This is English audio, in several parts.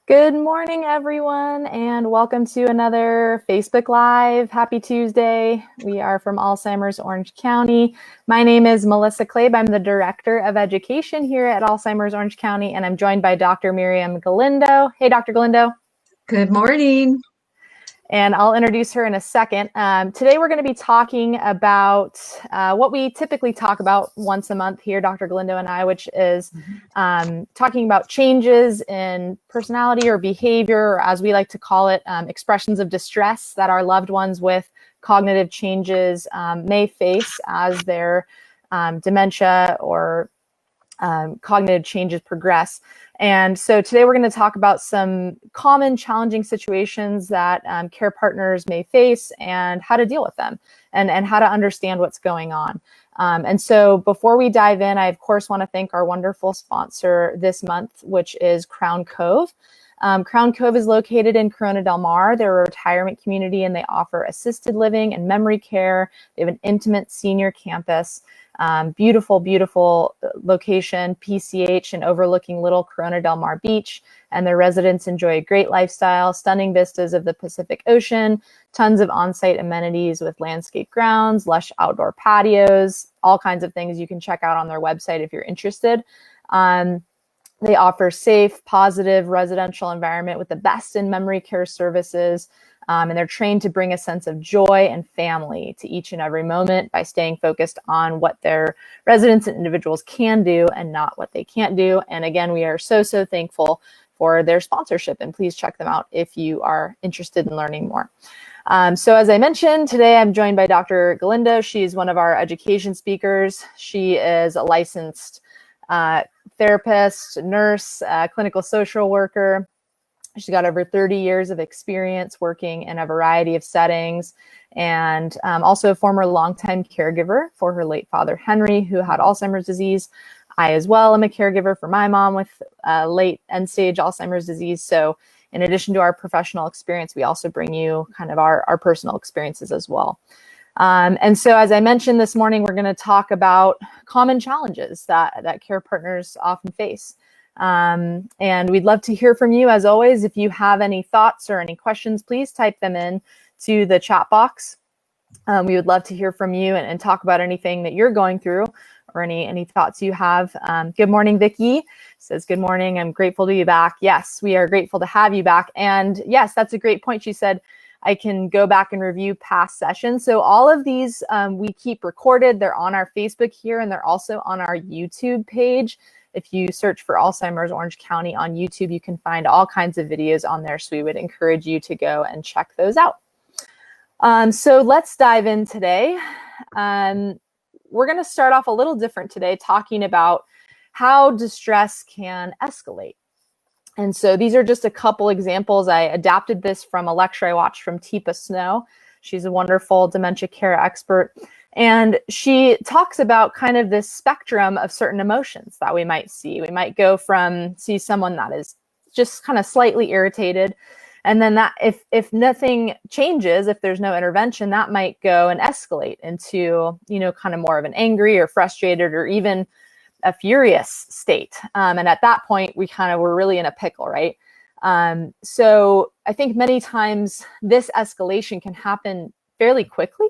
Good morning, everyone, and welcome to another Facebook Live. Happy Tuesday. We are from Alzheimer's Orange County. My name is Melissa Klabe. I'm the Director of Education here at Alzheimer's Orange County, and I'm joined by Dr. Miriam Galindo. Hey, Dr. Galindo. Good morning. And I'll introduce her in a second. Today we're going to be talking about what we typically talk about once a month here, Dr. Galindo and I, which is talking about changes in personality or behavior, or as we like to call it, expressions of distress that our loved ones with cognitive changes may face as their dementia or cognitive changes progress. And so today we're going to talk about some common challenging situations that care partners may face and how to deal with them and how to understand what's going on. And so before we dive in, I of course want to thank our wonderful sponsor this month, which is Crown Cove. Crown Cove is located in Corona Del Mar. They're a retirement community and they offer assisted living and memory care. They have an intimate senior campus. Beautiful, beautiful location, PCH, and overlooking little Corona Del Mar Beach. And their residents enjoy a great lifestyle, stunning vistas of the Pacific Ocean, tons of on-site amenities with landscape grounds, lush outdoor patios, all kinds of things you can check out on their website if you're interested. They offer safe, positive residential environment with the best in memory care services. And they're trained to bring a sense of joy and family to each and every moment by staying focused on what their residents and individuals can do and not what they can't do. And again, we are so thankful for their sponsorship, and please check them out if you are interested in learning more. So as I mentioned, today I'm joined by Dr. Galindo. She's one of our education speakers. She is a licensed therapist, nurse, clinical social worker. She's got over 30 years of experience working in a variety of settings, and also a former longtime caregiver for her late father, Henry, who had Alzheimer's disease. I as well am a caregiver for my mom with late end-stage Alzheimer's disease. So in addition to our professional experience, we also bring you kind of our personal experiences as well. And so as I mentioned this morning, we're going to talk about common challenges that care partners often face. And we'd love to hear from you. As always, if you have any thoughts or any questions, please type them in to the chat box. We would love to hear from you and talk about anything that you're going through or any thoughts you have. Good morning, Vicki says, good morning. I'm grateful to be back. Yes, we are grateful to have you back. And yes, that's a great point. She said, I can go back and review past sessions. So all of these we keep recorded. They're on our Facebook here, and they're also on our YouTube page. If you search for Alzheimer's Orange County on YouTube, you can find all kinds of videos on there. So we would encourage you to go and check those out. So let's dive in today. We're going to start off a little different today, talking about how distress can escalate. And so these are just a couple examples. I adapted this from a lecture I watched from Teepa Snow. She's a wonderful dementia care expert. And she talks about kind of this spectrum of certain emotions that we might see. We might go from see someone that is just kind of slightly irritated. And then that if nothing changes, if there's no intervention, that might go and escalate into, kind of more of an angry or frustrated or even a furious state. And at that point, we kind of were really in a pickle, right? So I think many times this escalation can happen fairly quickly.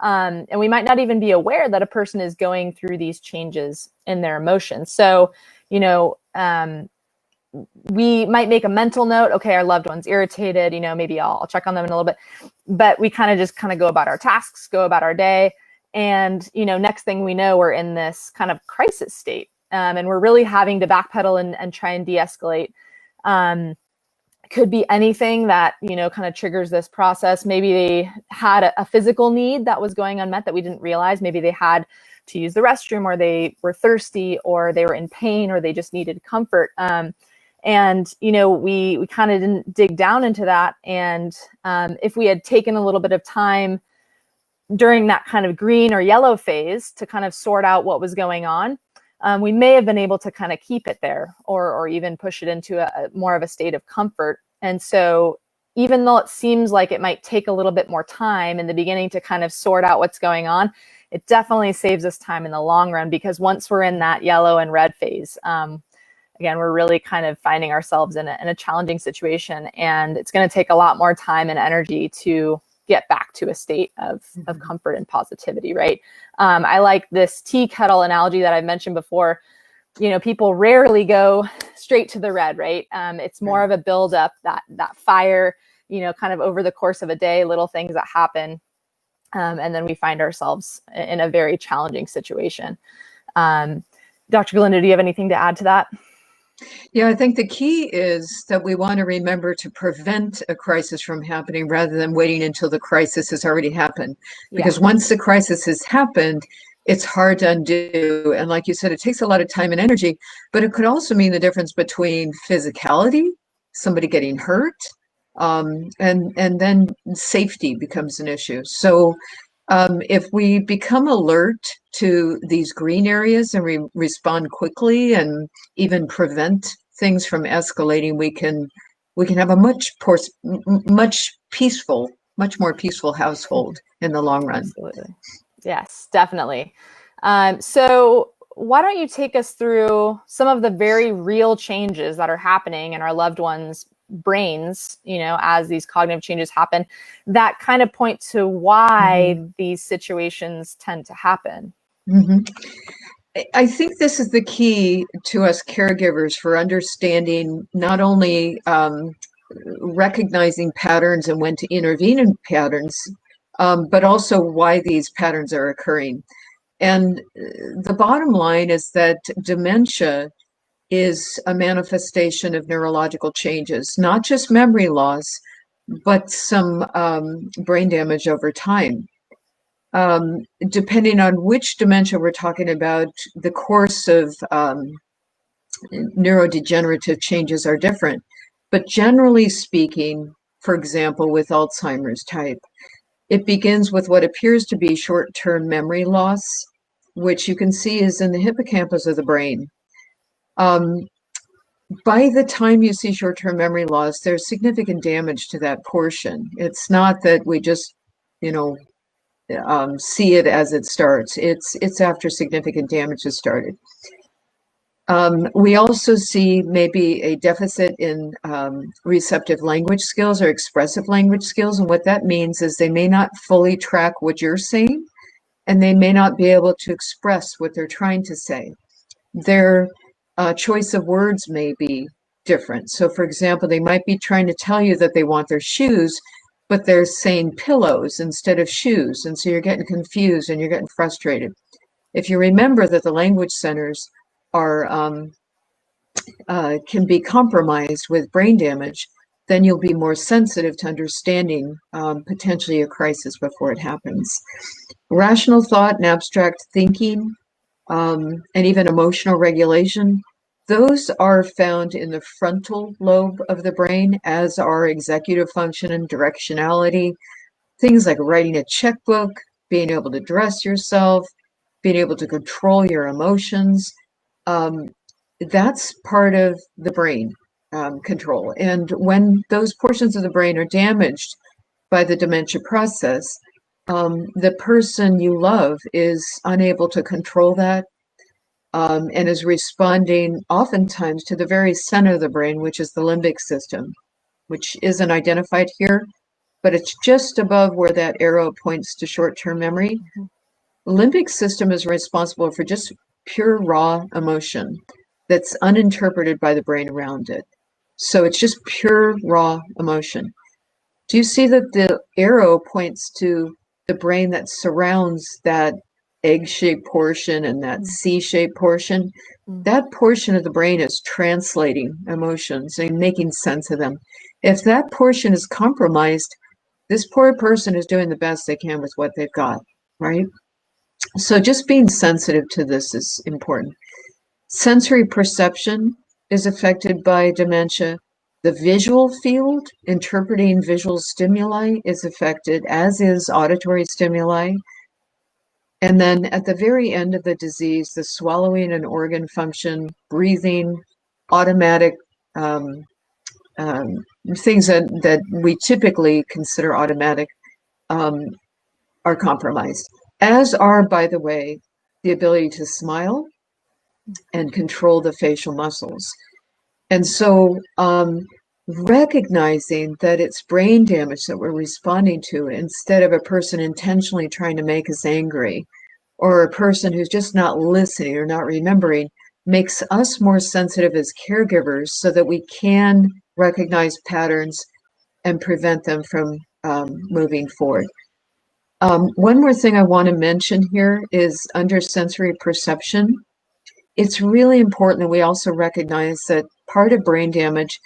And we might not even be aware that a person is going through these changes in their emotions. So, we might make a mental note, okay, our loved one's irritated, maybe I'll check on them in a little bit, but we kind of go about our tasks, go about our day. And, next thing we know, we're in this kind of crisis state, and we're really having to backpedal and try and de-escalate. Could be anything that, kind of triggers this process. Maybe they had a physical need that was going unmet that we didn't realize. Maybe they had to use the restroom, or they were thirsty, or they were in pain, or they just needed comfort. And, we kind of didn't dig down into that. And if we had taken a little bit of time during that kind of green or yellow phase to kind of sort out what was going on, we may have been able to kind of keep it there or even push it into a more of a state of comfort. And so even though it seems like it might take a little bit more time in the beginning to kind of sort out what's going on, it definitely saves us time in the long run, because once we're in that yellow and red phase, again, we're really kind of finding ourselves in a challenging situation, and it's going to take a lot more time and energy to get back to a state of comfort and positivity, right? I like this tea kettle analogy that I mentioned before. People rarely go straight to the red, right? It's more of a buildup, that fire, kind of over the course of a day, little things that happen. And then we find ourselves in a very challenging situation. Dr. Galindo, do you have anything to add to that? Yeah, I think the key is that we want to remember to prevent a crisis from happening rather than waiting until the crisis has already happened. Because once the crisis has happened, it's hard to undo. And like you said, it takes a lot of time and energy, but it could also mean the difference between physicality, somebody getting hurt, and then safety becomes an issue. So if we become alert to these green areas and we respond quickly and even prevent things from escalating, we can have a much more peaceful household in the long run. Absolutely. Yes, definitely. So why don't you take us through some of the very real changes that are happening in our loved ones' brains, as these cognitive changes happen, that kind of point to why these situations tend to happen? I think this is the key to us caregivers for understanding not only recognizing patterns and when to intervene in patterns, but also why these patterns are occurring. And the bottom line is that dementia is a manifestation of neurological changes, not just memory loss, but some brain damage over time. Depending on which dementia we're talking about, the course of neurodegenerative changes are different. But generally speaking, for example, with Alzheimer's type, it begins with what appears to be short-term memory loss, which you can see is in the hippocampus of the brain. By the time you see short-term memory loss, there's significant damage to that portion. It's not that we just, see it as it starts. It's after significant damage has started. We also see maybe a deficit in receptive language skills or expressive language skills. And what that means is they may not fully track what you're saying, and they may not be able to express what they're trying to say. Their choice of words may be different. So, for example, they might be trying to tell you that they want their shoes, but they're saying pillows instead of shoes. And so you're getting confused and you're getting frustrated. If you remember that the language centers can be compromised with brain damage, then you'll be more sensitive to understanding potentially a crisis before it happens. Rational thought and abstract thinking, and even emotional regulation, those are found in the frontal lobe of the brain, as are executive function and directionality. Things like writing a checkbook, being able to dress yourself, being able to control your emotions. That's part of the brain control. And when those portions of the brain are damaged by the dementia process, the person you love is unable to control that and is responding oftentimes to the very center of the brain, which is the limbic system, which isn't identified here, but it's just above where that arrow points to short-term memory. Limbic system is responsible for just pure raw emotion that's uninterpreted by the brain around it. So it's just pure raw emotion. Do you see that the arrow points to the brain that surrounds that egg-shaped portion and that C-shaped portion? That portion of the brain is translating emotions and making sense of them. If that portion is compromised, this poor person is doing the best they can with what they've got, right? So just being sensitive to this is important. Sensory perception is affected by dementia. The visual field, interpreting visual stimuli, is affected, as is auditory stimuli. And then at the very end of the disease, the swallowing and organ function, breathing, automatic things that we typically consider automatic are compromised, as are, by the way, the ability to smile and control the facial muscles. And so recognizing that it's brain damage that we're responding to instead of a person intentionally trying to make us angry or a person who's just not listening or not remembering makes us more sensitive as caregivers so that we can recognize patterns and prevent them from moving forward. One more thing I want to mention here is under sensory perception. It's really important that we also recognize that part of brain damage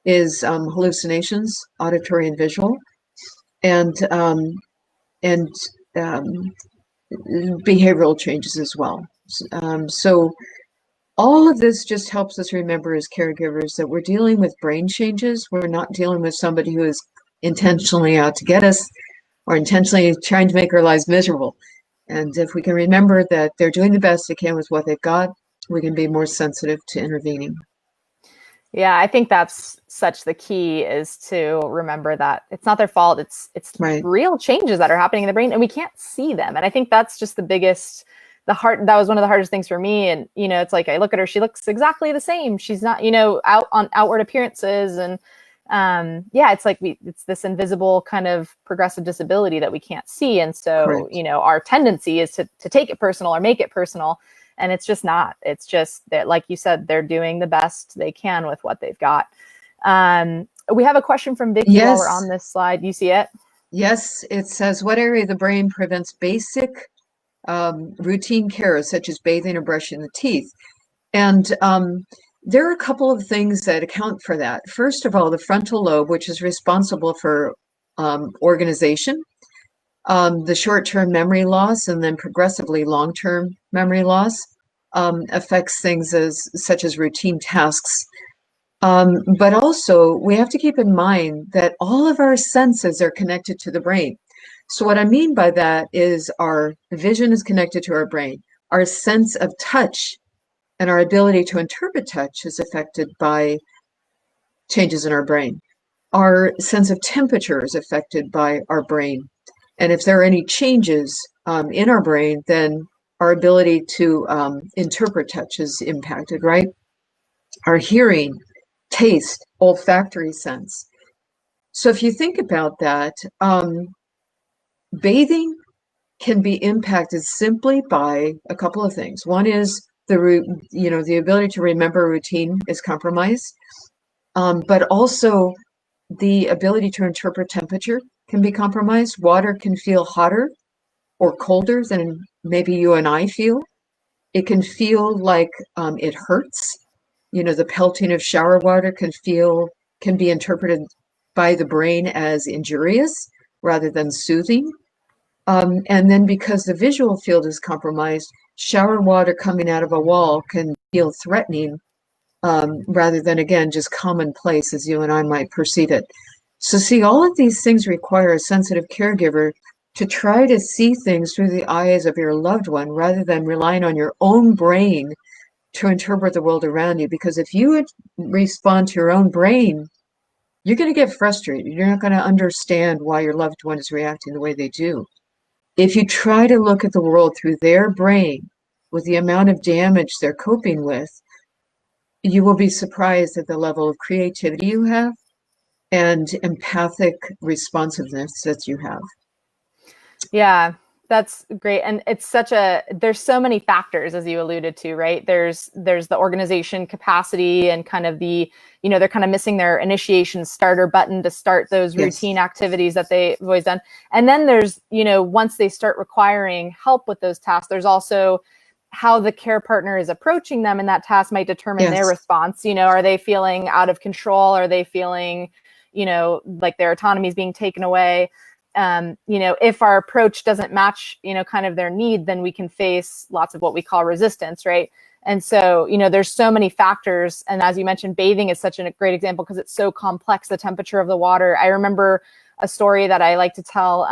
is hallucinations, auditory and visual, and and um, behavioral changes as well. So all of this just helps us remember as caregivers that we're dealing with brain changes. We're not dealing with somebody who is intentionally out to get us or intentionally trying to make our lives miserable. And if we can remember that they're doing the best they can with what they've got, we can be more sensitive to intervening. Yeah, I think that's such the key, is to remember that it's not their fault. It's Right. real changes that are happening in the brain, and we can't see them. And I think that's just the biggest, that was one of the hardest things for me. And, it's like, I look at her, she looks exactly the same. She's not, out on outward appearances. And yeah, it's like it's this invisible kind of progressive disability that we can't see. And so, Correct. our tendency is to take it personal or make it personal. And it's just not. It's just that, like you said, they're doing the best they can with what they've got. We have a question from Vicky while we're on this slide. You see it? Yes, it says, what area of the brain prevents basic routine care, such as bathing or brushing the teeth? And there are a couple of things that account for that. First of all, the frontal lobe, which is responsible for organization, the short-term memory loss, and then progressively long-term memory loss affects things such as routine tasks. But also, we have to keep in mind that all of our senses are connected to the brain. So what I mean by that is our vision is connected to our brain. Our sense of touch and our ability to interpret touch is affected by changes in our brain. Our sense of temperature is affected by our brain. And if there are any changes in our brain, then our ability to interpret touch is impacted, right? Our hearing, taste, olfactory sense. So if you think about that, bathing can be impacted simply by a couple of things. One is the ability to remember a routine is compromised, but also the ability to interpret temperature can be compromised. Water can feel hotter or colder than maybe you and I feel. It can feel like it hurts. The pelting of shower water can be interpreted by the brain as injurious rather than soothing. And then because the visual field is compromised, shower water coming out of a wall can feel threatening rather than, again, just commonplace as you and I might perceive it. So see, all of these things require a sensitive caregiver to try to see things through the eyes of your loved one rather than relying on your own brain to interpret the world around you. Because if you would respond to your own brain, you're going to get frustrated. You're not going to understand why your loved one is reacting the way they do. If you try to look at the world through their brain with the amount of damage they're coping with, you will be surprised at the level of creativity you have and empathic responsiveness that you have. Yeah, that's great. And it's there's so many factors, as you alluded to, right? There's the organization capacity and kind of they're kind of missing their initiation starter button to start those routine activities that they've always done. And then there's, once they start requiring help with those tasks, there's also how the care partner is approaching them, and that task might determine their response. Are they feeling out of control? Are they feeling, like their autonomy is being taken away? If our approach doesn't match, kind of their need, then we can face lots of what we call resistance, right? And so, there's so many factors. And as you mentioned, bathing is such a great example because it's so complex, the temperature of the water. I remember a story that I like to tell,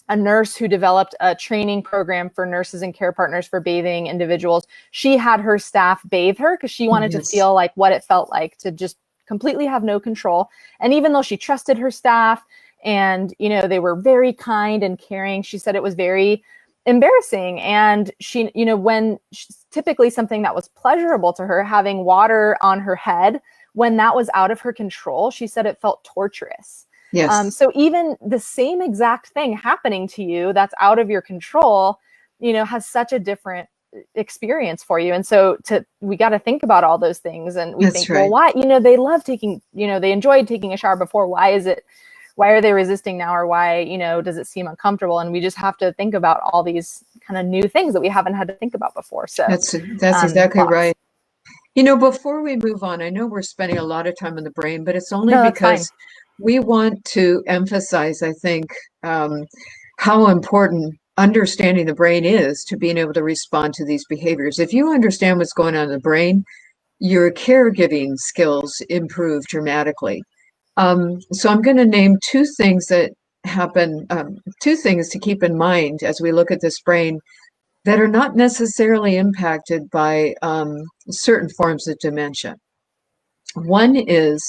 a nurse who developed a training program for nurses and care partners for bathing individuals. She had her staff bathe her because she wanted to feel like what it felt like to just completely have no control. And even though she trusted her staff and, they were very kind and caring, she said it was very embarrassing. And she, when typically something that was pleasurable to her, having water on her head, when that was out of her control, she said it felt torturous. Yes. So even the same exact thing happening to you that's out of your control, has such a different experience for you. And so we got to think about all those things. And we think, well, why, they love taking, they enjoyed taking a shower before. Why are they resisting now? Or why, does it seem uncomfortable? And we just have to think about all these kind of new things that we haven't had to think about before. So that's exactly right. Before we move on, I know we're spending a lot of time on the brain, but it's only because we want to emphasize, I think, how important understanding the brain is to being able to respond to these behaviors. If you understand what's going on in the brain, your caregiving skills improve dramatically. So I'm going to name two things that happen, two things to keep in mind as we look at this brain that are not necessarily impacted by certain forms of dementia. One is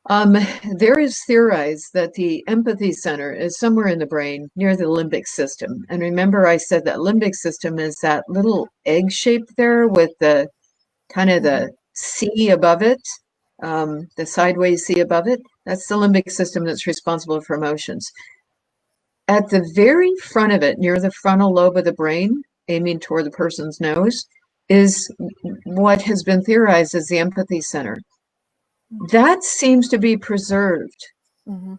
there is theorized that the empathy center is somewhere in the brain near the limbic system. And remember, I said that limbic system is that little egg shape there with the kind of the C above it, the sideways C above it. That's the limbic system that's responsible for emotions. At the very front of it, near the frontal lobe of the brain, aiming toward the person's nose, is what has been theorized as the empathy center. That seems to be preserved.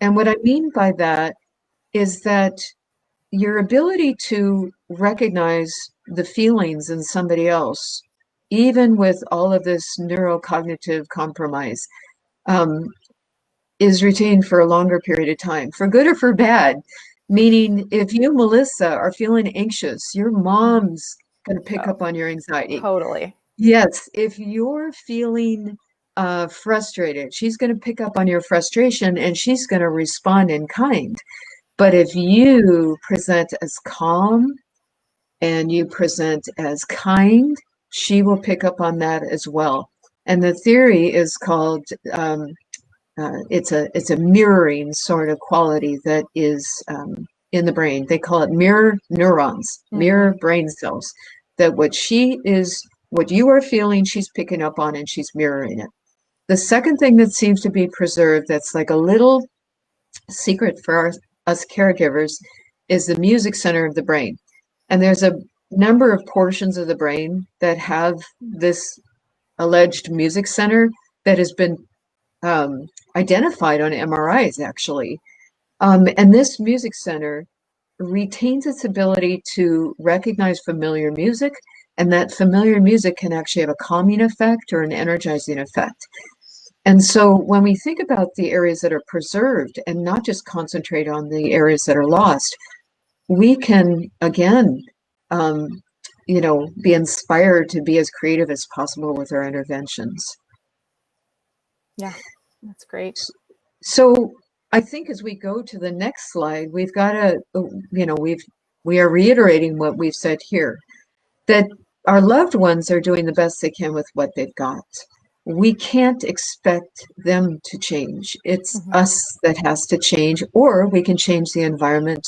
And what I mean by that is that your ability to recognize the feelings in somebody else, even with all of this neurocognitive compromise, is retained for a longer period of time, for good or for bad. Meaning, if you, Melissa, are feeling anxious, your mom's going to pick up on your anxiety. Totally. Yes. If you're feeling frustrated, she's going to pick up on your frustration and she's going to respond in kind. But if you present as calm and you present as kind, she will pick up on that as well. And the theory is called it's a mirroring sort of quality that is in the brain. They call it mirror neurons, mirror brain cells. That what you are feeling, she's picking up on and she's mirroring it. The second thing that seems to be preserved, that's like a little secret for us caregivers, is the music center of the brain. And there's a number of portions of the brain that have this alleged music center that has been identified on MRIs, actually. And this music center retains its ability to recognize familiar music, and that familiar music can actually have a calming effect or an energizing effect. And so when we think about the areas that are preserved and not just concentrate on the areas that are lost, we can, again, be inspired to be as creative as possible with our interventions. Yeah, that's great. So I think as we go to the next slide, we've got to, we are reiterating what we've said here, that our loved ones are doing the best they can with what they've got. We can't expect them to change. It's us that has to change, or we can change the environment.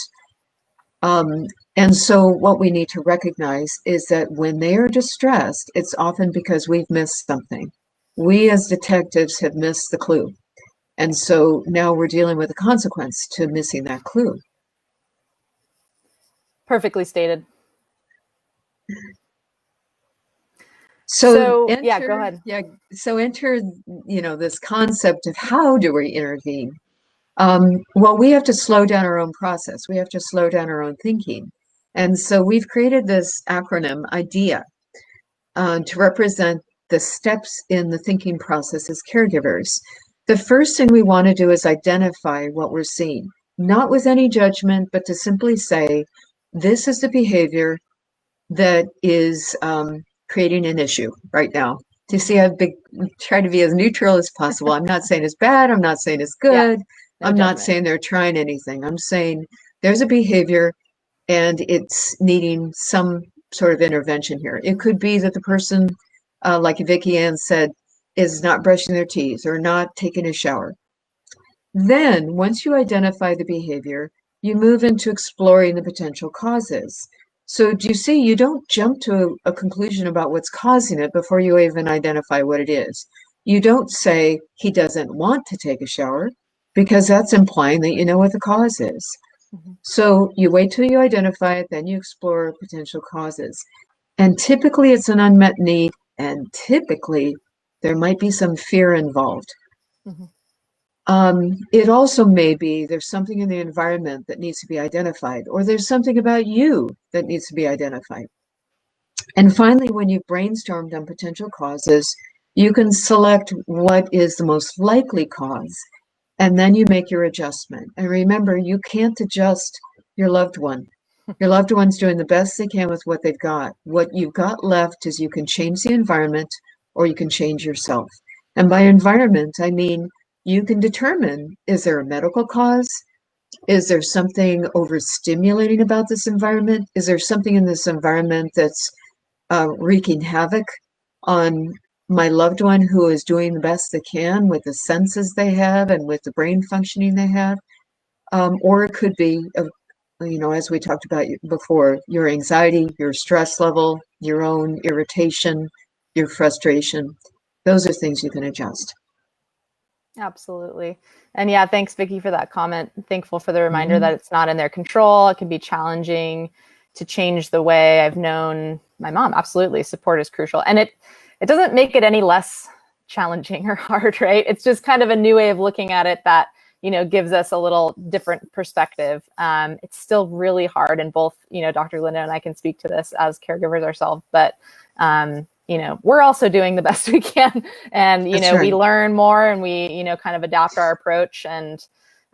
And so what we need to recognize is that when they are distressed, it's often because we've missed something. We as detectives have missed the clue. And so now we're dealing with a consequence to missing that clue. Perfectly stated. So enter, yeah, go ahead. Yeah, so enter, this concept of how do we intervene? Well, we have to slow down our own process. We have to slow down our own thinking. And so we've created this acronym, IDEA, to represent the steps in the thinking process as caregivers. The first thing we want to do is identify what we're seeing, not with any judgment, but to simply say, this is the behavior that is creating an issue right now. Do you see how try to be as neutral as possible? I'm not saying it's bad. I'm not saying it's good. Yeah, I'm not saying they're trying anything. I'm saying there's a behavior and it's needing some sort of intervention here. It could be that the person, like Vicki Ann said, is not brushing their teeth or not taking a shower. Then, once you identify the behavior, you move into exploring the potential causes. So do you see, you don't jump to a conclusion about what's causing it before you even identify what it is. You don't say he doesn't want to take a shower because that's implying that you know what the cause is. Mhm. So you wait till you identify it, then you explore potential causes. And typically it's an unmet need, and typically there might be some fear involved. Mhm. It also may be there's something in the environment that needs to be identified, or there's something about you that needs to be identified. And finally, when you've brainstormed on potential causes, you can select what is the most likely cause, and then you make your adjustment. And remember, you can't adjust your loved one. Your loved one's doing the best they can with what they've got. What you've got left is you can change the environment or you can change yourself. And by environment, I mean you can determine, is there a medical cause? Is there something overstimulating about this environment? Is there something in this environment that's wreaking havoc on my loved one who is doing the best they can with the senses they have and with the brain functioning they have? Or it could be, as we talked about before, your anxiety, your stress level, your own irritation, your frustration. Those are things you can adjust. Absolutely. And yeah, thanks, Vicki, for that comment. Thankful for the reminder Mhm. that it's not in their control. It can be challenging to change the way I've known my mom. Absolutely. Support is crucial. And it doesn't make it any less challenging or hard, right? It's just kind of a new way of looking at it that, gives us a little different perspective. It's still really hard, and both, Dr. Linda and I can speak to this as caregivers ourselves, but we're also doing the best we can, and That's right. we learn more, and we kind of adapt our approach, and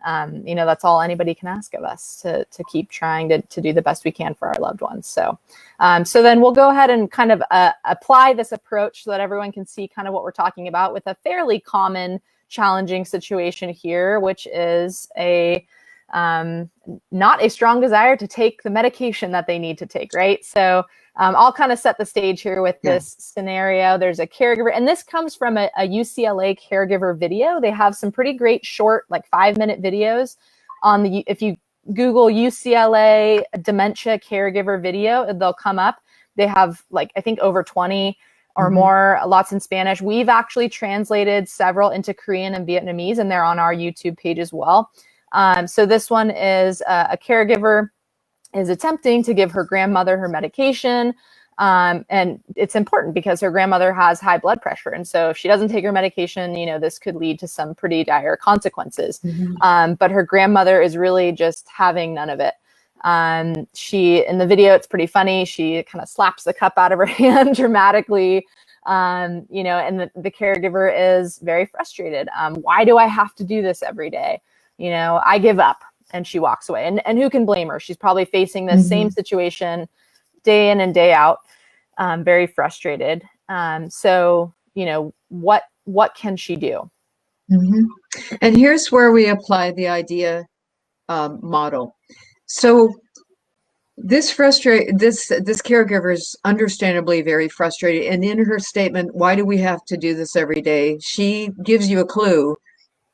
that's all anybody can ask of us, to keep trying to do the best we can for our loved ones. So then we'll go ahead and kind of apply this approach so that everyone can see kind of what we're talking about with a fairly common challenging situation here, which is not a strong desire to take the medication that they need to take, right? So I'll kind of set the stage here with this scenario. There's a caregiver, and this comes from a UCLA caregiver video. They have some pretty great short, like 5-minute videos if you Google UCLA dementia caregiver video, they'll come up. They have I think over 20 or more, lots in Spanish. We've actually translated several into Korean and Vietnamese, and they're on our YouTube page as well. So this one is a caregiver is attempting to give her grandmother her medication. And it's important because her grandmother has high blood pressure. And so if she doesn't take her medication, this could lead to some pretty dire consequences. But her grandmother is really just having none of it. In the video, it's pretty funny. She kind of slaps the cup out of her hand dramatically. And the caregiver is very frustrated. Why do I have to do this every day? I give up. And she walks away. And who can blame her? She's probably facing the same situation day in and day out, very frustrated. So, what can she do? And here's where we apply the idea model. So this caregiver is understandably very frustrated. And in her statement, why do we have to do this every day? She gives you a clue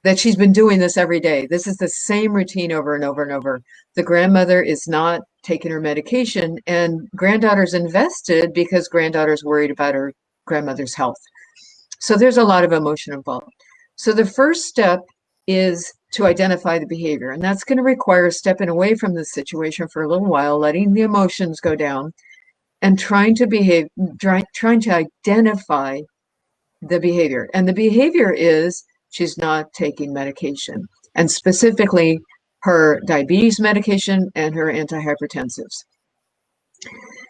that she's been doing this every day. This is the same routine over and over and over. The grandmother is not taking her medication, and granddaughter's invested because granddaughter's worried about her grandmother's health. So there's a lot of emotion involved. So the first step is to identify the behavior, and that's going to require stepping away from the situation for a little while, letting the emotions go down, and trying to identify the behavior. And the behavior is she's not taking medication, and specifically her diabetes medication and her antihypertensives.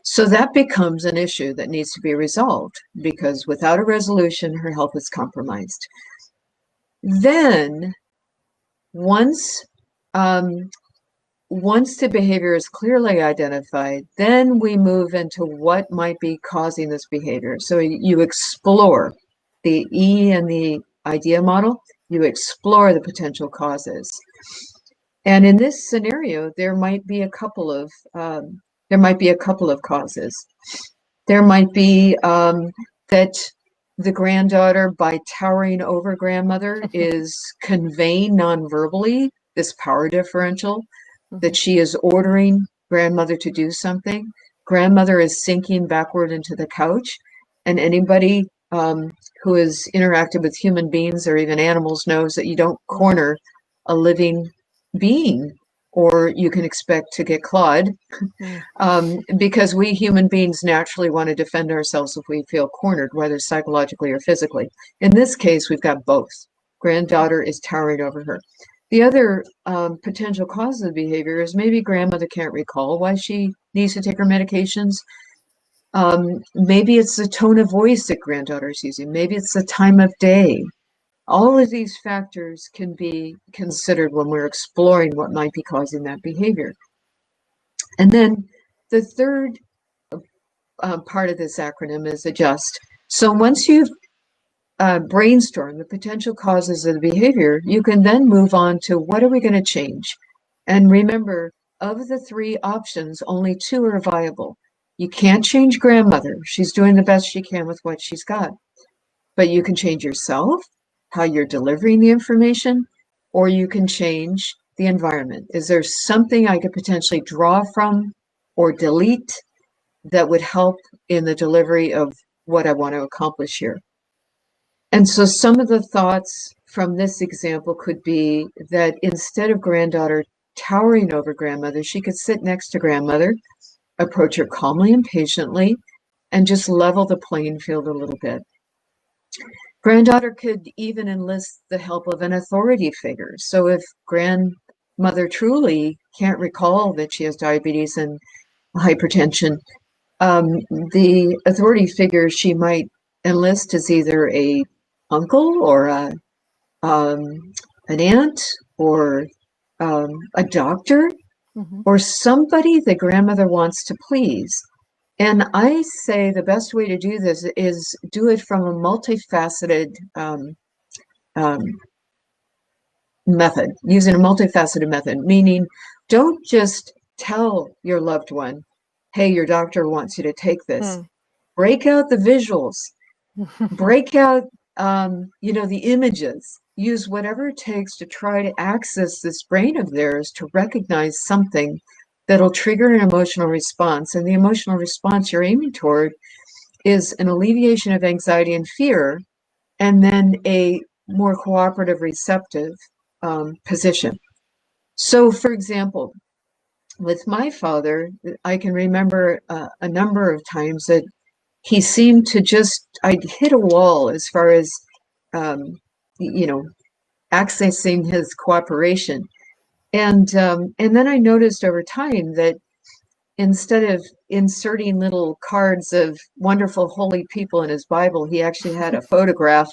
So that becomes an issue that needs to be resolved, because without a resolution, her health is compromised. Then, once the behavior is clearly identified, then we move into what might be causing this behavior. So you explore the E and the idea model, you explore the potential causes. And in this scenario, there might be a couple of causes. There might be that the granddaughter, by towering over grandmother, is conveying non-verbally this power differential, that she is ordering grandmother to do something. Grandmother is sinking backward into the couch, and anybody who has interacted with human beings or even animals knows that you don't corner a living being, or you can expect to get clawed, because we human beings naturally want to defend ourselves if we feel cornered, whether psychologically or physically. In this case, we've got both. Granddaughter is towering over her. The other potential cause of the behavior is maybe grandmother can't recall why she needs to take her medications. Maybe it's the tone of voice that granddaughter is using. Maybe it's the time of day. All of these factors can be considered when we're exploring what might be causing that behavior. And then the third part of this acronym is adjust. So once you've brainstormed the potential causes of the behavior, you can then move on to what are we going to change? And remember, of the three options, only two are viable. You can't change grandmother. She's doing the best she can with what she's got. But you can change yourself, how you're delivering the information, or you can change the environment. Is there something I could potentially draw from or delete that would help in the delivery of what I want to accomplish here? And so some of the thoughts from this example could be that instead of granddaughter towering over grandmother, she could sit next to grandmother, approach her calmly and patiently, and just level the playing field a little bit. Granddaughter could even enlist the help of an authority figure. So if grandmother truly can't recall that she has diabetes and hypertension, the authority figure she might enlist is either a uncle or an aunt or a doctor or somebody the grandmother wants to please. And I say the best way to do this is do it from a multifaceted method, using a multifaceted method, meaning don't just tell your loved one, hey, your doctor wants you to take this. Break out the visuals, break out, the images, use whatever it takes to try to access this brain of theirs to recognize something that'll trigger an emotional response. And the emotional response you're aiming toward is an alleviation of anxiety and fear, and then a more cooperative, receptive position. So, for example, with my father, I can remember a number of times that he seemed to I'd hit a wall as far as, accessing his cooperation. And then I noticed over time that instead of inserting little cards of wonderful holy people in his Bible, he actually had a photograph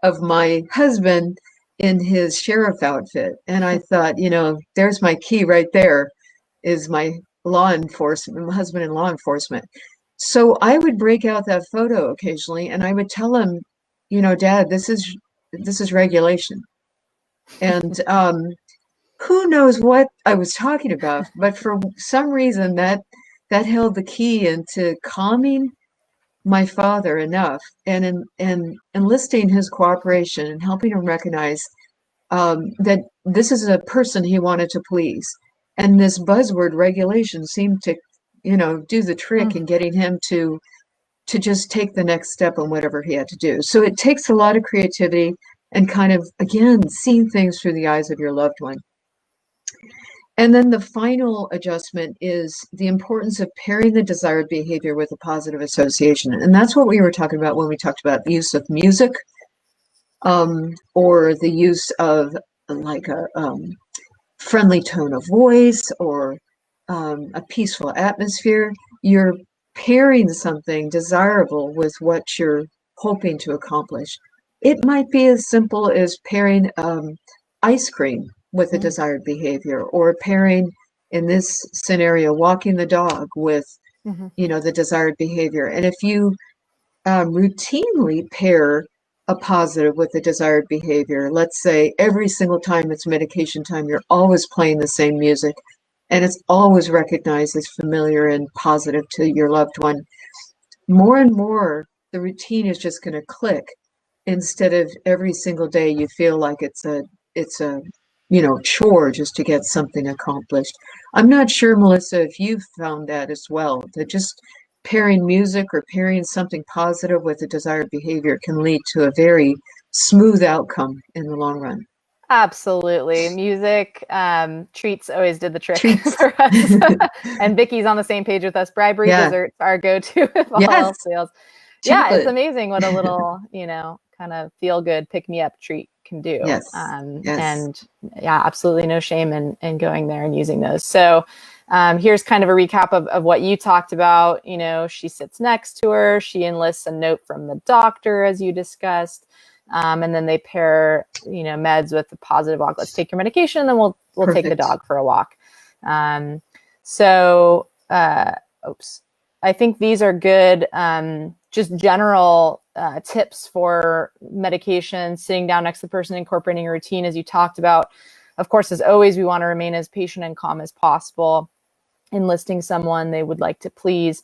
of my husband in his sheriff outfit. And I thought, there's my key right there, is my husband in law enforcement. So I would break out that photo occasionally and I would tell him, Dad, this is regulation. And who knows what I was talking about, but for some reason that held the key into calming my father enough and enlisting his cooperation and helping him recognize that this is a person he wanted to please. And this buzzword regulation seemed to, do the trick in getting him to just take the next step on whatever he had to do. So it takes a lot of creativity and kind of, again, seeing things through the eyes of your loved one. And then the final adjustment is the importance of pairing the desired behavior with a positive association. And that's what we were talking about when we talked about the use of music, or the use of like a friendly tone of voice or a peaceful atmosphere. You're pairing something desirable with what you're hoping to accomplish. It might be as simple as pairing ice cream with a desired behavior, or pairing, in this scenario, walking the dog with, the desired behavior. And if you routinely pair a positive with the desired behavior, let's say every single time it's medication time, you're always playing the same music, and it's always recognized as familiar and positive to your loved one, more and more, the routine is just going to click, instead of every single day you feel like it's a chore just to get something accomplished. I'm not sure, Melissa, if you've found that as well, that just pairing music or pairing something positive with a desired behavior can lead to a very smooth outcome in the long run. Absolutely. Music, treats always did the trick Treats. for us. And Vicky's on the same page with us. Bribery Yeah. desserts are go-to if all Yes. else fails. Yeah, it's Chocolate. amazing what a little, kind of feel good pick me up treat can do. Yes. Yes. And yeah, absolutely no shame in going there and using those. So here's kind of a recap of what you talked about. She sits next to her. She enlists a note from the doctor, as you discussed. And then they pair, meds with a positive walk. Let's take your medication, and then we'll take the dog for a walk. I think these are good, just general tips for medication, sitting down next to the person, incorporating a routine, as you talked about. Of course, as always, we want to remain as patient and calm as possible. Enlisting someone they would like to please.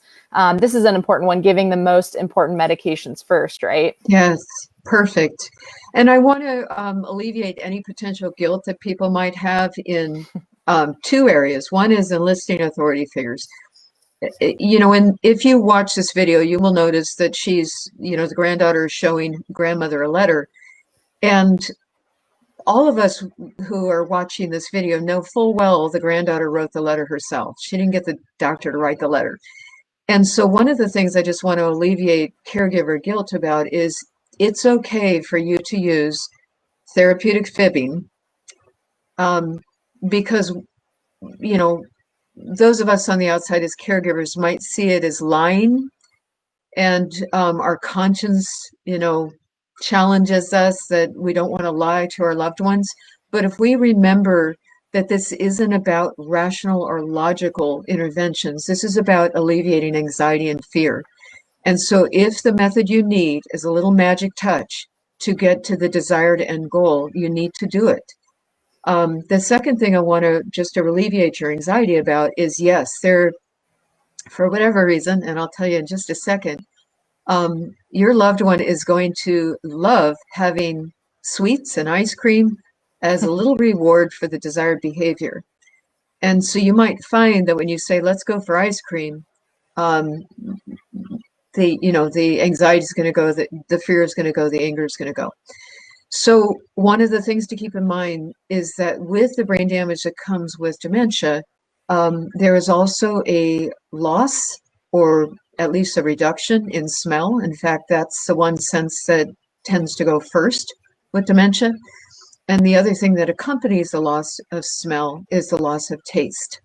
This is an important one, giving the most important medications first, right? Yes, perfect. And I want to alleviate any potential guilt that people might have in two areas. One is enlisting authority figures. And if you watch this video, you will notice that she's, the granddaughter is showing grandmother a letter. And all of us who are watching this video know full well the granddaughter wrote the letter herself. She didn't get the doctor to write the letter. And so one of the things I just want to alleviate caregiver guilt about is it's okay for you to use therapeutic fibbing, because, those of us on the outside as caregivers might see it as lying, and our conscience, challenges us that we don't want to lie to our loved ones. But if we remember that this isn't about rational or logical interventions, this is about alleviating anxiety and fear. And so if the method you need is a little magic touch to get to the desired end goal, you need to do it. The second thing I want to just to alleviate your anxiety about is, yes, there, for whatever reason, and I'll tell you in just a second, your loved one is going to love having sweets and ice cream as a little reward for the desired behavior. And so you might find that when you say, let's go for ice cream, the anxiety is going to go, the fear is going to go, the anger is going to go. So one of the things to keep in mind is that with the brain damage that comes with dementia, there is also a loss, or at least a reduction in smell. In fact, that's the one sense that tends to go first with dementia. And the other thing that accompanies the loss of smell is the loss of taste.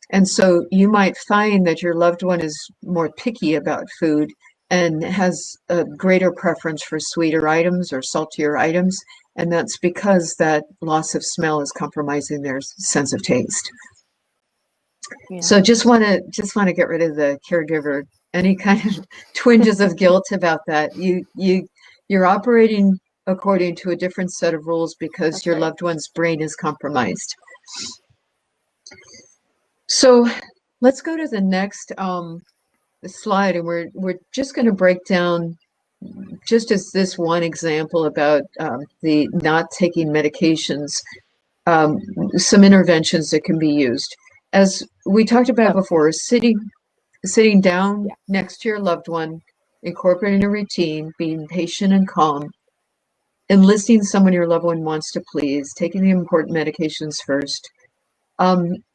And so you might find that your loved one is more picky about food and has a greater preference for sweeter items or saltier items. And that's because that loss of smell is compromising their sense of taste. Yeah. So just want to get rid of the caregiver, any kind of twinges of guilt about that. You're operating according to a different set of rules because that's your loved one's brain is compromised. So let's go to the next slide, and we're just going to break down, just as this one example about the not taking medications, some interventions that can be used. As we talked about before, sitting down next to your loved one, incorporating a routine, being patient and calm, enlisting someone your loved one wants to please, taking the important medications first,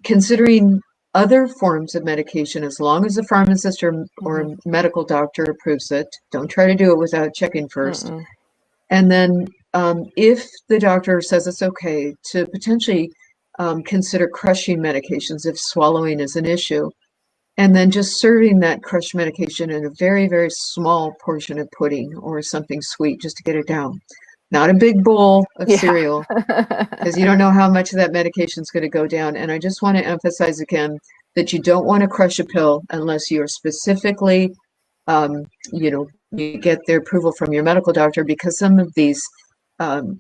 considering other forms of medication as long as the pharmacist or medical doctor approves it. Don't try to do it without checking first. And then if the doctor says it's okay, to potentially consider crushing medications if swallowing is an issue. And then just serving that crushed medication in a very, very small portion of pudding or something sweet just to get it down. Not a big bowl of cereal, because you don't know how much of that medication is going to go down. And I just want to emphasize again that you don't want to crush a pill unless you are specifically, you get the approval from your medical doctor, because some of these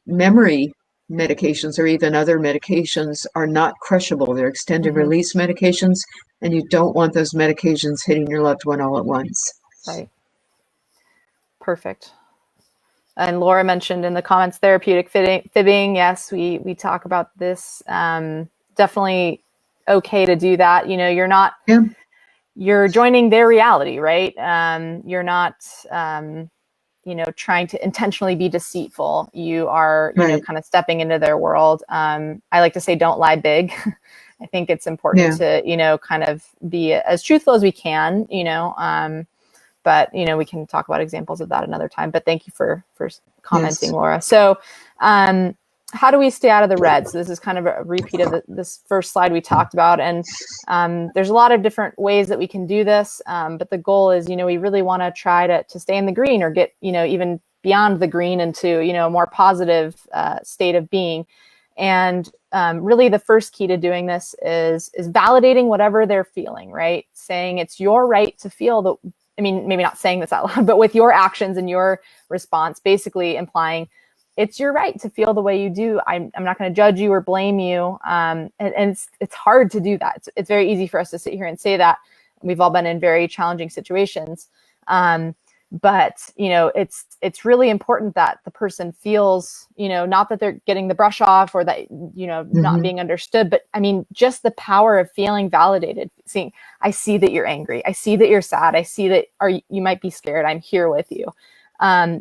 memory medications or even other medications are not crushable. They're extended release medications, and you don't want those medications hitting your loved one all at once. Right. Perfect. And Laura mentioned in the comments, therapeutic fibbing. Yes, we talk about this. Definitely okay to do that. You're not you're joining their reality, right? You're not, trying to intentionally be deceitful. You are, Right. kind of stepping into their world. I like to say, don't lie big. I think it's important to, kind of be as truthful as we can, but, we can talk about examples of that another time. But thank you for commenting, Yes. Laura. So, how do we stay out of the red? So this is kind of a repeat of this first slide we talked about. And there's a lot of different ways that we can do this. But the goal is, we really want to try to stay in the green or get, even beyond the green into, a more positive state of being. And really the first key to doing this is validating whatever they're feeling, right? Saying it's your right to feel maybe not saying this out loud, but with your actions and your response, basically implying it's your right to feel the way you do. I'm not going to judge you or blame you. And it's hard to do that. It's very easy for us to sit here and say that. We've all been in very challenging situations. But it's really important that the person feels, not that they're getting the brush off or that, not being understood, but just the power of feeling validated, seeing, I see that you're angry. I see that you're sad. I see that you might be scared. I'm here with you.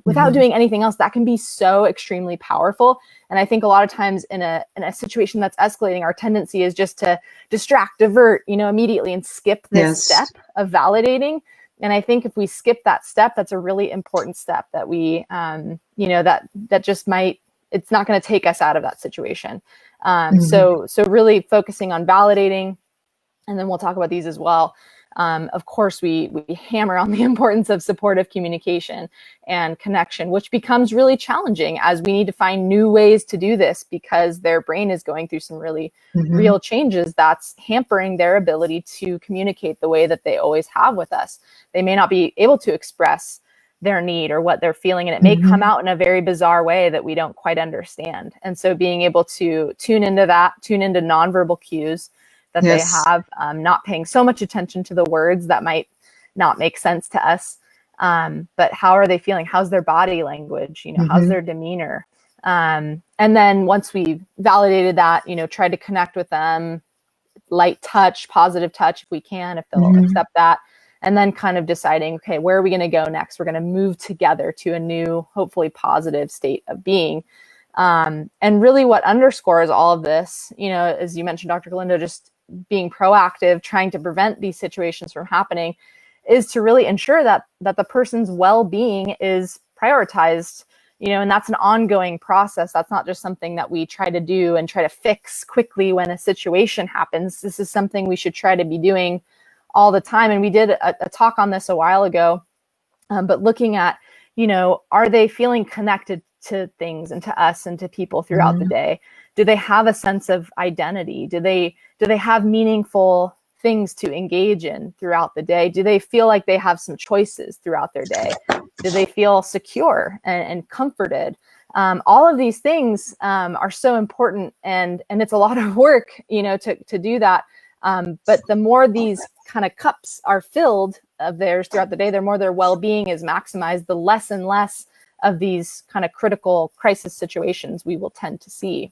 Without doing anything else, that can be so extremely powerful. And I think a lot of times in a situation that's escalating, our tendency is just to distract, divert, immediately and skip this step of validating. And I think if we skip that step, that's a really important step that we, that just might, it's not going to take us out of that situation. So really focusing on validating, and then we'll talk about these as well. Of course, we hammer on the importance of supportive communication and connection, which becomes really challenging as we need to find new ways to do this because their brain is going through some really real changes that's hampering their ability to communicate the way that they always have with us. They may not be able to express their need or what they're feeling, and it may come out in a very bizarre way that we don't quite understand. And so being able to tune into nonverbal cues that they have, not paying so much attention to the words that might not make sense to us. But how are they feeling? How's their body language? How's their demeanor? And then once we've validated that, try to connect with them, light touch, positive touch, if we can, if they'll accept that. And then kind of deciding, okay, where are we going to go next? We're going to move together to a new, hopefully positive state of being. And really what underscores all of this, as you mentioned, Dr. Galindo, just being proactive, trying to prevent these situations from happening, is to really ensure that the person's well-being is prioritized, and that's an ongoing process. That's not just something that we try to do and try to fix quickly when a situation happens. This is something we should try to be doing all the time. And we did a talk on this a while ago, but looking at, are they feeling connected to things and to us and to people throughout the day? Do they have a sense of identity? Do they have meaningful things to engage in throughout the day? Do they feel like they have some choices throughout their day? Do they feel secure and comforted? All of these things are so important, and it's a lot of work, to do that. But the more these kind of cups are filled of theirs throughout the day, the more their well-being is maximized, the less and less of these kind of critical crisis situations we will tend to see.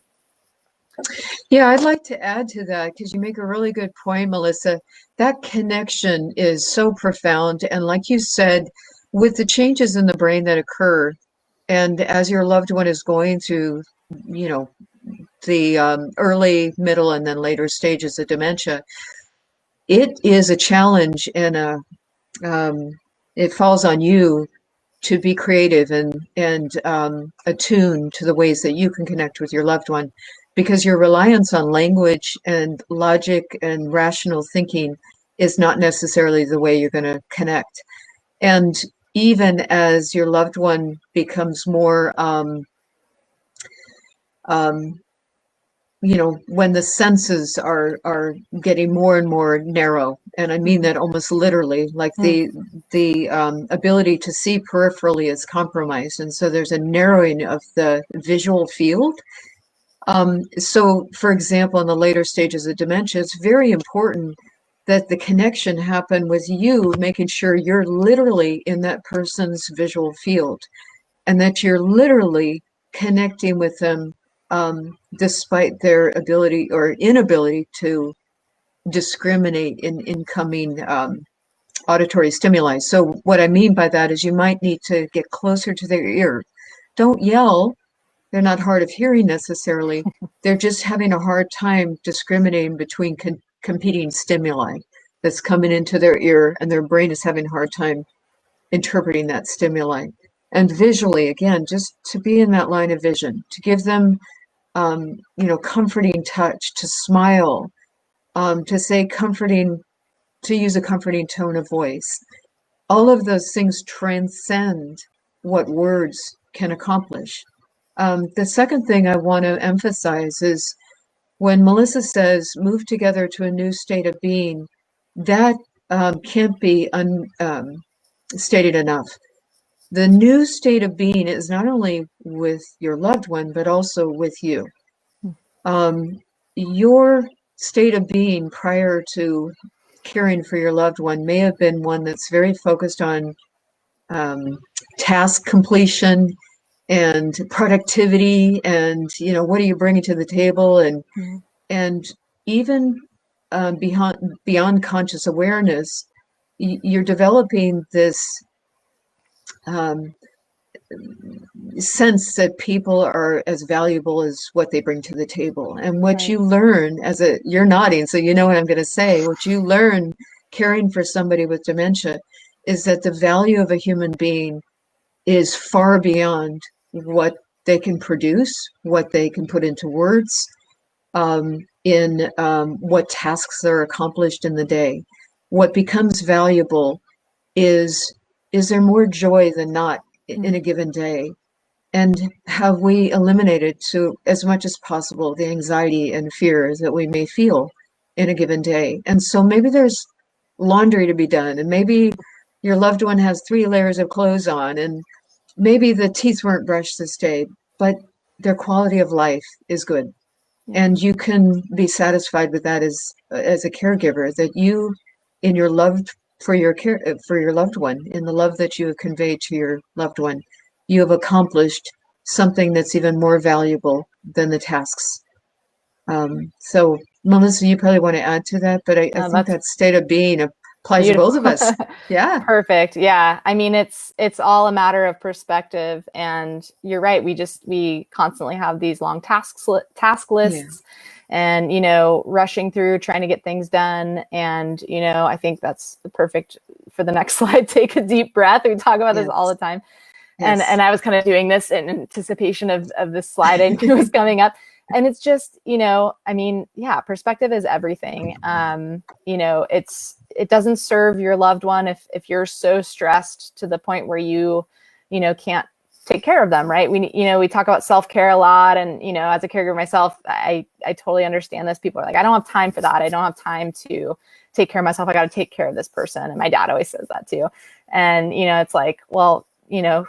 Yeah, I'd like to add to that because you make a really good point, Melissa. That connection is so profound. And like you said, with the changes in the brain that occur, and as your loved one is going through, the early, middle, and then later stages of dementia, it is a challenge and it falls on you to be creative and attuned to the ways that you can connect with your loved one, because your reliance on language and logic and rational thinking is not necessarily the way you're going to connect. And even as your loved one becomes more, when the senses are getting more and more narrow, and I mean that almost literally, like the ability to see peripherally is compromised, and so there's a narrowing of the visual field. So, for example, in the later stages of dementia, it's very important that the connection happen with you, making sure you're literally in that person's visual field, and that you're literally connecting with them despite their ability or inability to discriminate in incoming auditory stimuli. So what I mean by that is you might need to get closer to their ear. Don't yell. They're not hard of hearing necessarily. They're just having a hard time discriminating between competing stimuli that's coming into their ear, and their brain is having a hard time interpreting that stimuli. And visually, again, just to be in that line of vision, to give them, comforting touch, to smile, to say comforting, to use a comforting tone of voice. All of those things transcend what words can accomplish. The second thing I want to emphasize is when Melissa says move together to a new state of being, that can't be stated enough. The new state of being is not only with your loved one, but also with you. Your state of being prior to caring for your loved one may have been one that's very focused on task completion and productivity, and what are you bringing to the table, and even beyond conscious awareness, you're developing this sense that people are as valuable as what they bring to the table. And what Right. you learn you're nodding, so you know what I'm going to say. What you learn caring for somebody with dementia is that the value of a human being is far beyond what they can produce, what they can put into words, in what tasks are accomplished in the day. What becomes valuable is there more joy than not in a given day? And have we eliminated, to as much as possible, the anxiety and fears that we may feel in a given day? And so maybe there's laundry to be done, and maybe your loved one has 3 layers of clothes on, and maybe the teeth weren't brushed this day, but their quality of life is good. And you can be satisfied with that as a caregiver, that you, in your love for your loved one, in the love that you have conveyed to your loved one, you have accomplished something that's even more valuable than the tasks. So Melissa, you probably want to add to that, but I think that state of being applies to both of us. Yeah. Perfect. Yeah. I mean, it's all a matter of perspective, and you're right. We constantly have these long task lists, and, rushing through, trying to get things done. And, I think that's perfect for the next slide. Take a deep breath. We talk about this all the time. Yes. And I was kind of doing this in anticipation of this slide I knew was coming up. And it's just, perspective is everything. It doesn't serve your loved one if you're so stressed to the point where you can't take care of them, right? We talk about self-care a lot, and, as a caregiver myself, I totally understand this. People are like, I don't have time for that. I don't have time to take care of myself. I got to take care of this person. And my dad always says that too. And, it's like, well,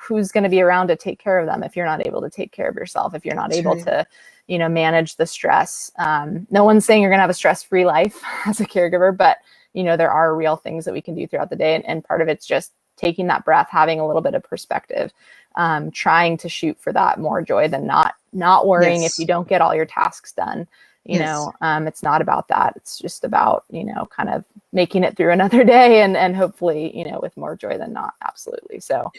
who's going to be around to take care of them if you're not able to take care of yourself, if you're not able to, manage the stress. No one's saying you're going to have a stress-free life as a caregiver, but, there are real things that we can do throughout the day. And part of it's just taking that breath, having a little bit of perspective, trying to shoot for that more joy than not worrying if you don't get all your tasks done. It's not about that. It's just about, kind of making it through another day, and hopefully, with more joy than not. Absolutely. So.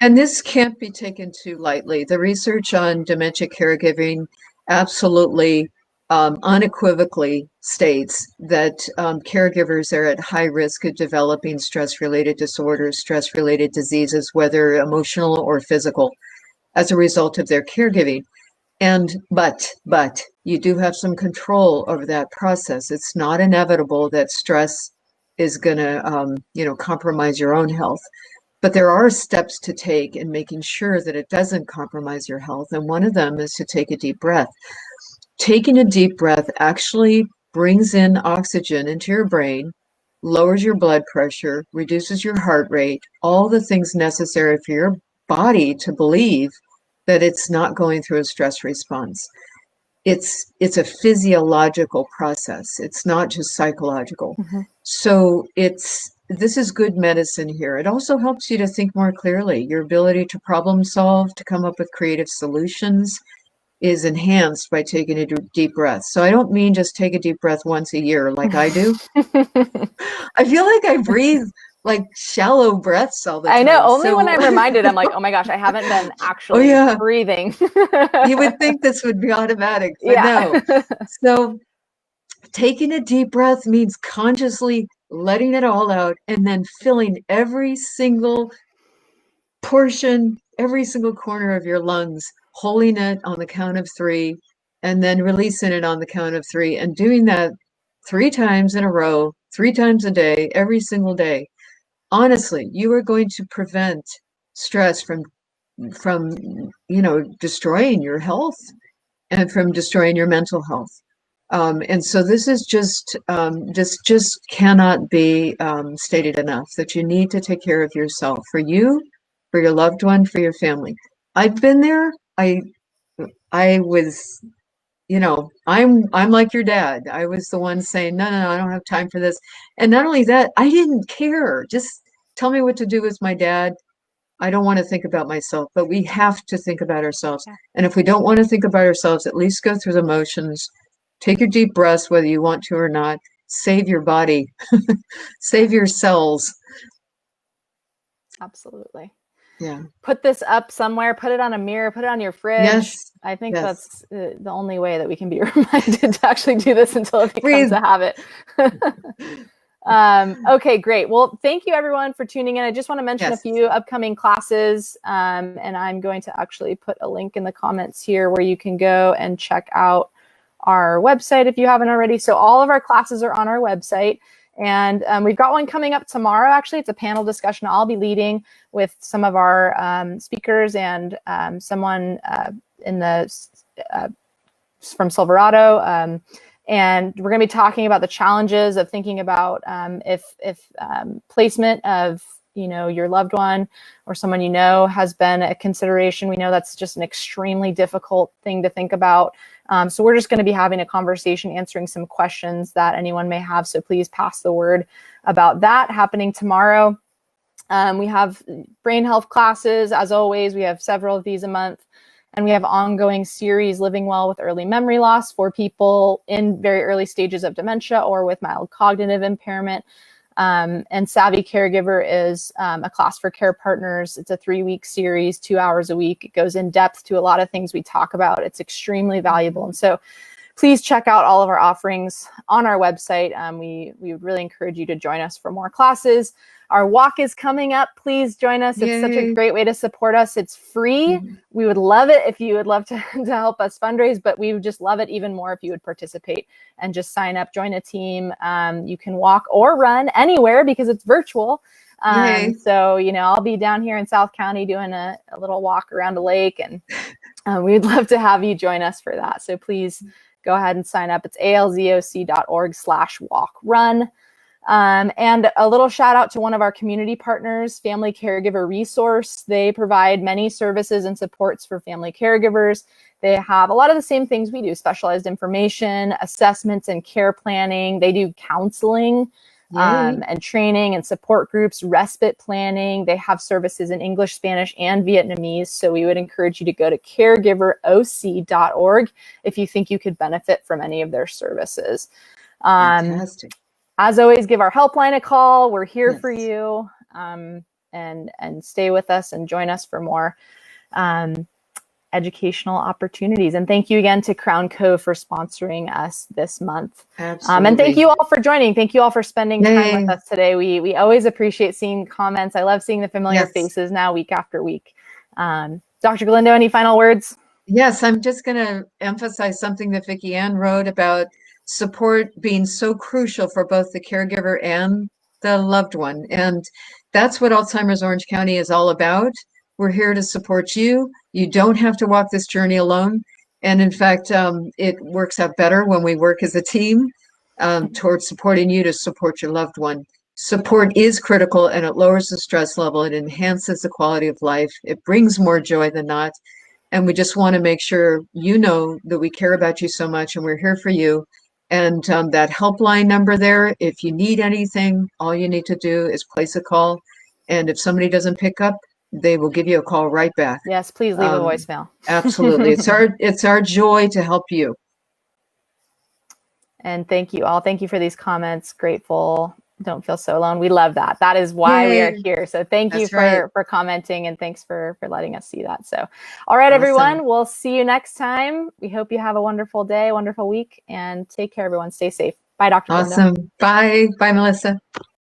And this can't be taken too lightly. The research on dementia caregiving absolutely unequivocally states that caregivers are at high risk of developing stress-related disorders, stress-related diseases, whether emotional or physical, as a result of their caregiving. But you do have some control over that process. It's not inevitable that stress is going to, compromise your own health. But there are steps to take in making sure that it doesn't compromise your health. And one of them is to take a deep breath. Taking a deep breath actually brings in oxygen into your brain, lowers your blood pressure, reduces your heart rate, all the things necessary for your body to believe that it's not going through a stress response. It's a physiological process. It's not just psychological. So this is good medicine here. It also helps you to think more clearly. Your ability to problem solve, to come up with creative solutions is enhanced by taking a deep breath. So I don't mean just take a deep breath once a year like I do. I feel like I breathe like shallow breaths all the I time. know. Only when I'm reminded, I'm like, oh my gosh, I haven't been actually breathing. You would think this would be automatic, but Yeah. no. So taking a deep breath means consciously letting it all out and then filling every single portion, every single corner of your lungs, holding it on the count of three, and then releasing it on the count of three, and doing that 3 times in a row, 3 times a day, every single day. Honestly, you are going to prevent stress from destroying your health and from destroying your mental health. And so this is just cannot be stated enough that you need to take care of yourself for you, for your loved one, for your family. I've been there. I was, I'm like your dad. I was the one saying, no, no, no, I don't have time for this. And not only that, I didn't care. Just tell me what to do with my dad. I don't want to think about myself, but we have to think about ourselves. Yeah. And if we don't want to think about ourselves, at least go through the motions. Take your deep breaths, whether you want to or not. Save your body, save your cells. Absolutely. Yeah. Put this up somewhere, put it on a mirror, put it on your fridge. Yes. I think Yes. that's the only way that we can be reminded to actually do this until it becomes a habit. Okay, great. Well, thank you everyone for tuning in. I just want to mention a few upcoming classes, and I'm going to actually put a link in the comments here where you can go and check out our website if you haven't already. So all of our classes are on our website. And we've got one coming up tomorrow. Actually, it's a panel discussion I'll be leading with some of our speakers and someone from Silverado. And we're going to be talking about the challenges of thinking about if placement of your loved one or someone has been a consideration. We know that's just an extremely difficult thing to think about. So we're just going to be having a conversation, answering some questions that anyone may have. So please pass the word about that happening tomorrow. We have brain health classes. As always, we have several of these a month. And we have ongoing series, Living Well with Early Memory Loss, for people in very early stages of dementia or with mild cognitive impairment. And Savvy Caregiver is a class for care partners. It's a 3-week series, 2 hours a week. It goes in depth to a lot of things we talk about. It's extremely valuable. And so please check out all of our offerings on our website. We would really encourage you to join us for more classes. Our walk is coming up. Please join us. It's such a great way to support us. It's free. We would love it if you would love to help us fundraise, but we would just love it even more if you would participate and just sign up, join a team. You can walk or run anywhere because it's virtual. So, I'll be down here in South County doing a little walk around a lake, and we'd love to have you join us for that. So please go ahead and sign up. It's alzoc.org/walkrun. And a little shout out to one of our community partners, Family Caregiver Resource. They provide many services and supports for family caregivers. They have a lot of the same things we do: specialized information, assessments, and care planning. They do counseling and training and support groups, respite planning. They have services in English, Spanish, and Vietnamese. So we would encourage you to go to caregiveroc.org if you think you could benefit from any of their services. Fantastic. As always, give our helpline a call. We're here for you, and stay with us and join us for more educational opportunities. And thank you again to Crown Co for sponsoring us this month. Absolutely. And thank you all for joining. Thank you all for spending time with us today. We always appreciate seeing comments. I love seeing the familiar faces now week after week. Dr. Galindo, any final words? Yes, I'm just going to emphasize something that Vicki Ann wrote about support being so crucial for both the caregiver and the loved one. And that's what Alzheimer's Orange County is all about. We're here to support you. You don't have to walk this journey alone. And in fact, it works out better when we work as a team towards supporting you to support your loved one. Support is critical, and it lowers the stress level. It enhances the quality of life. It brings more joy than not. And we just want to make sure you know that we care about you so much and we're here for you. And that helpline number there, if you need anything, all you need to do is place a call. And if somebody doesn't pick up, they will give you a call right back. Yes, please leave a voicemail. Absolutely. It's our joy to help you. And thank you all. Thank you for these comments. Grateful. Don't feel so alone. We love that. That is why we are Yay. here. So thank you That's right. for commenting, and thanks for letting us see that. So, all right, Awesome. everyone, we'll see you next time. We hope you have a wonderful day, wonderful week, and take care, everyone. Stay safe. Bye, Dr. Galindo. Awesome. Bye. Bye, Melissa.